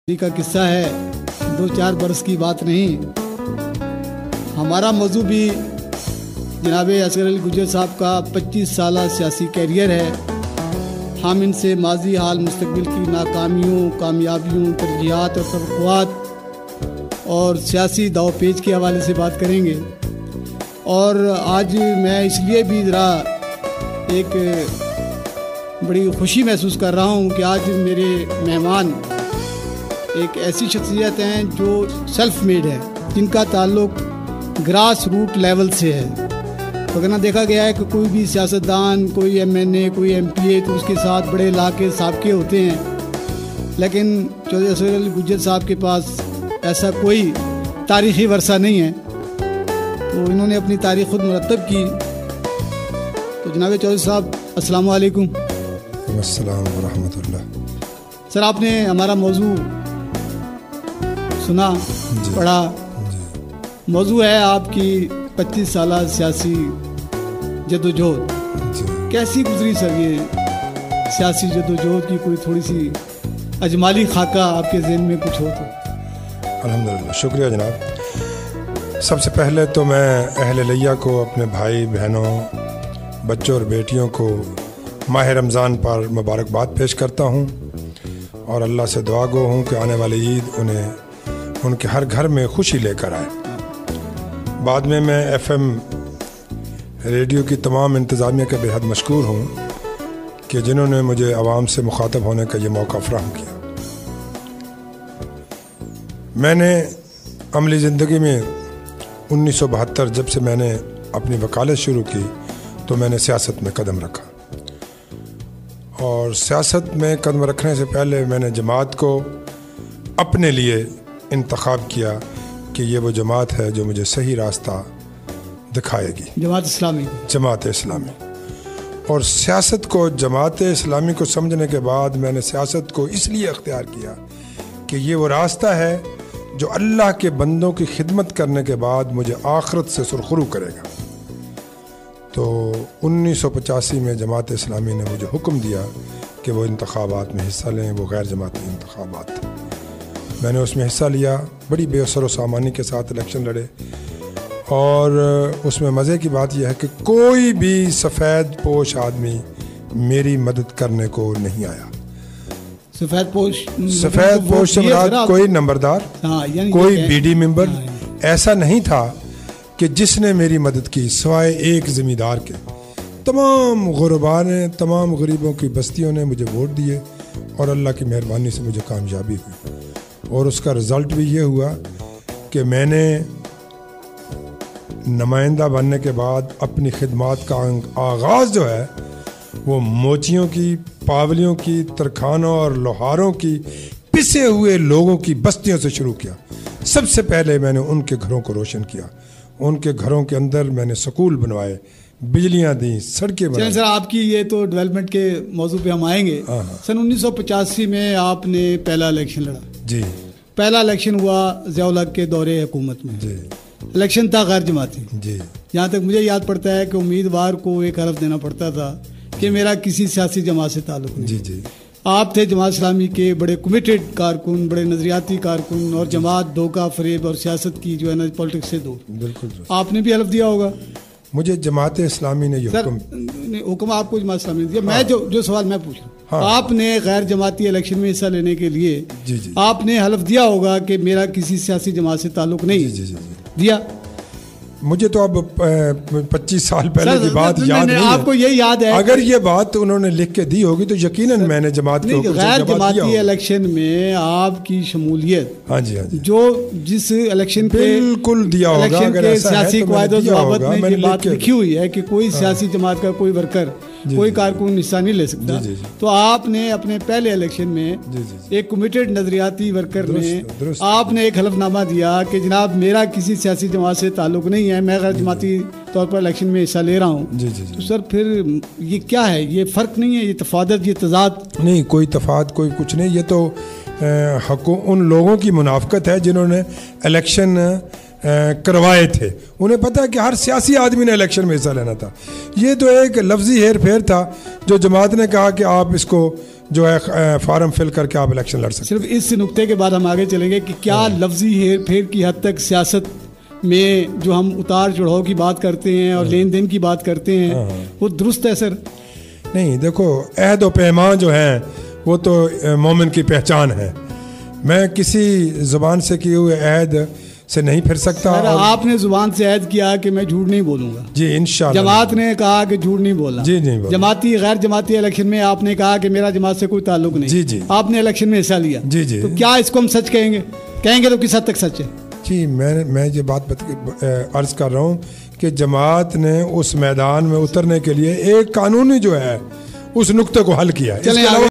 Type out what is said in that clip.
کا قصہ ہے، 2-4 برس کی بات نہیں۔ ہمارا موضوع بھی جناب اصغر علی گجر صاحب کا 25 سالہ سیاسی کیریئر ہے۔ ہم ان سے ماضی، حال، مستقبل کی ناکامیوں، کامیابیوں، ترجیحات اور توقعات اور سیاسی داؤ پیچ کے حوالے سے بات کریں گے۔ اور آج میں اس لیے بھی ذرا ایک بڑی خوشی محسوس کر رہا ہوں کہ آج میرے مہمان ایک ایسی شخصیت ہیں جو سیلف میڈ ہے، جن کا تعلق گراس روٹ لیول سے ہے۔ وغیرہ دیکھا گیا ہے کہ کوئی بھی سیاستدان، کوئی ایم این اے، کوئی ایم پی اے، تو اس کے ساتھ بڑے علاقے سابقے ہوتے ہیں، لیکن چودھری اصغر علی گجر صاحب کے پاس ایسا کوئی تاریخی ورثہ نہیں ہے۔ تو انہوں نے اپنی تاریخ خود مرتب کی۔ تو جناب چودھری صاحب السلام علیکم۔ السلام ورحمۃ اللہ۔ سر، آپ نے ہمارا موضوع سنا، پڑھا۔ موضوع ہے آپ کی 25 سالہ سیاسی جدوجہد۔ کیسی گزری سر یہ سیاسی جدوجہد کی؟ کوئی تھوڑی سی اجمالی خاکہ آپ کے ذہن میں کچھ ہو تو؟ الحمدللہ، شکریہ جناب۔ سب سے پہلے تو میں اہل لیہ کو، اپنے بھائی بہنوں، بچوں اور بیٹیوں کو ماہ رمضان پر مبارکباد پیش کرتا ہوں، اور اللہ سے دعا گو ہوں کہ آنے والی عید انہیں ان کے ہر گھر میں خوشی لے کر آئے۔ بعد میں ایف ایم ریڈیو کی تمام انتظامیہ کا بے حد مشکور ہوں کہ جنہوں نے مجھے عوام سے مخاطب ہونے کا یہ موقع فراہم کیا۔ میں نے عملی زندگی میں 1972 جب سے میں نے اپنی وکالت شروع کی تو میں نے سیاست میں قدم رکھا، اور سیاست میں قدم رکھنے سے پہلے میں نے جماعت کو اپنے لیے انتخاب کیا کہ یہ وہ جماعت ہے جو مجھے صحیح راستہ دکھائے گی، جماعت اسلامی۔ اور سیاست کو، جماعت اسلامی کو سمجھنے کے بعد میں نے سیاست کو اس لیے اختیار کیا کہ یہ وہ راستہ ہے جو اللہ کے بندوں کی خدمت کرنے کے بعد مجھے آخرت سے سرخرو کرے گا۔ تو 1985 میں جماعت اسلامی نے مجھے حکم دیا کہ وہ انتخابات میں حصہ لیں، وہ غیر جماعتی انتخابات تھے۔ میں نے اس میں حصہ لیا، بڑی بے اثر و سامانی کے ساتھ الیکشن لڑے، اور اس میں مزے کی بات یہ ہے کہ کوئی بھی سفید پوش آدمی میری مدد کرنے کو نہیں آیا۔ سفید پوش سے مراد کوئی نمبردار، کوئی بی ڈی ممبر ایسا نہیں تھا کہ جس نے میری مدد کی، سوائے ایک زمیندار کے۔ تمام غرباء نے، تمام غریبوں کی بستیوں نے مجھے ووٹ دیے، اور اللہ کی مہربانی سے مجھے کامیابی ہوئی، اور اس کا رزلٹ بھی یہ ہوا کہ میں نے نمائندہ بننے کے بعد اپنی خدمات کا آغاز جو ہے وہ موچیوں کی، پاولیوں کی، ترکھانوں اور لوہاروں کی، پسے ہوئے لوگوں کی بستیوں سے شروع کیا۔ سب سے پہلے میں نے ان کے گھروں کو روشن کیا، ان کے گھروں کے اندر میں نے سکول بنوائے، بجلیاں دیں، سڑکیں بنائیں۔ سر، آپ کی یہ تو ڈیولپمنٹ کے موضوع پہ ہم آئیں گے۔ سن 1985 میں آپ نے پہلا الیکشن لڑا۔ جی، پہلا الیکشن ہوا ضیاء الحق کے دور حکومت میں۔ جی، الیکشن تھا غیر جماعتی۔ جی، جہاں تک مجھے یاد پڑتا ہے کہ امیدوار کو ایک حلف دینا پڑتا تھا کہ میرا کسی سیاسی جماعت سے تعلق نہیں۔ جی، جی، آپ تھے جماعت اسلامی کے بڑے کمیٹڈ کارکن، بڑے نظریاتی کارکن، اور جماعت دھوکہ فریب اور سیاست کی جو ہے نا پالیٹکس سے دور۔ بالکل آپ نے بھی حلف دیا ہوگا۔ مجھے جماعت اسلامی نے یہ حکم آپ کو جماعت اسلامی نے دیا۔ میں جو سوال میں پوچھ رہا ہوں، آپ نے غیر جماعتی الیکشن میں حصہ لینے کے لیے آپ نے حلف دیا ہوگا کہ میرا کسی سیاسی جماعت سے تعلق نہیں دیا؟ مجھے تو اب 25 سال پہلے کی بات یاد نہیں ہے۔ آپ کو یہ یاد ہے اگر یہ بات انہوں نے لکھ کے دی ہوگی تو یقیناً میں نے جماعت کے حکم سے غیر جماعتی الیکشن میں آپ کی شمولیت، ہاں جی، جو جس الیکشن بالکل دیا ہوگا، اگر ایسا ہے سیاسی قواعد و ضوابط میں یہ بات لکھی ہوئی ہے کہ کوئی سیاسی جماعت کا کوئی ورکر، کوئی کارکن حصہ نہیں لے سکتا۔ تو آپ نے اپنے پہلے الیکشن میں ایک کمیٹڈ نظریاتی ورکر نے آپ نے ایک حلف نامہ دیا کہ جناب میرا کسی سیاسی جماعت سے تعلق نہیں ہے، میں غیر جماعتی طور پر الیکشن میں حصہ لے رہا ہوں۔ تو سر پھر یہ کیا ہے؟ یہ فرق نہیں ہے، یہ تفادت، یہ تضاد نہیں؟ کوئی تفاد، کوئی کچھ نہیں۔ یہ تو ان لوگوں کی منافقت ہے جنہوں نے الیکشن کروائے تھے۔ انہیں پتہ ہے کہ ہر سیاسی آدمی نے الیکشن میں حصہ لینا تھا۔ یہ تو ایک لفظی ہیر پھیر تھا جو جماعت نے کہا کہ آپ اس کو جو ہے فارم فل کر کے آپ الیکشن لڑ سکتے. صرف اس نقطے کے بعد ہم آگے چلیں گے کہ کیا لفظی ہیر پھیر کی حد تک سیاست میں جو ہم اتار چڑھاؤ کی بات کرتے ہیں اور لین دین کی بات کرتے ہیں وہ درست ہے سر؟ نہیں، دیکھو عہد و پیمان جو ہیں وہ تو مومن کی پہچان ہے. میں کسی زبان سے کیے ہوئے عہد سے نہیں پھر سکتا. آپ نے زبان سے عہد کیا کہ میں جھوٹ نہیں بولوں گا. جی انشاءاللہ. جماعت نے کہا کہ جھوٹ نہیں بولنا. جی نہیں بولنا. جماعتی غیر جماعتی الیکشن میں آپ نے کہا کہ میرا جماعت سے کوئی تعلق نہیں. جی جی. آپ نے الیکشن میں حصہ لیا. جی جی. تو کیا اس کو ہم سچ کہیں گے؟ کہیں گے تو کس حد تک سچ ہے؟ جی میں یہ بات عرض کر رہا ہوں کہ جماعت نے اس میدان میں اترنے کے لیے ایک قانونی جو ہے اس نقطے کو حل کیا.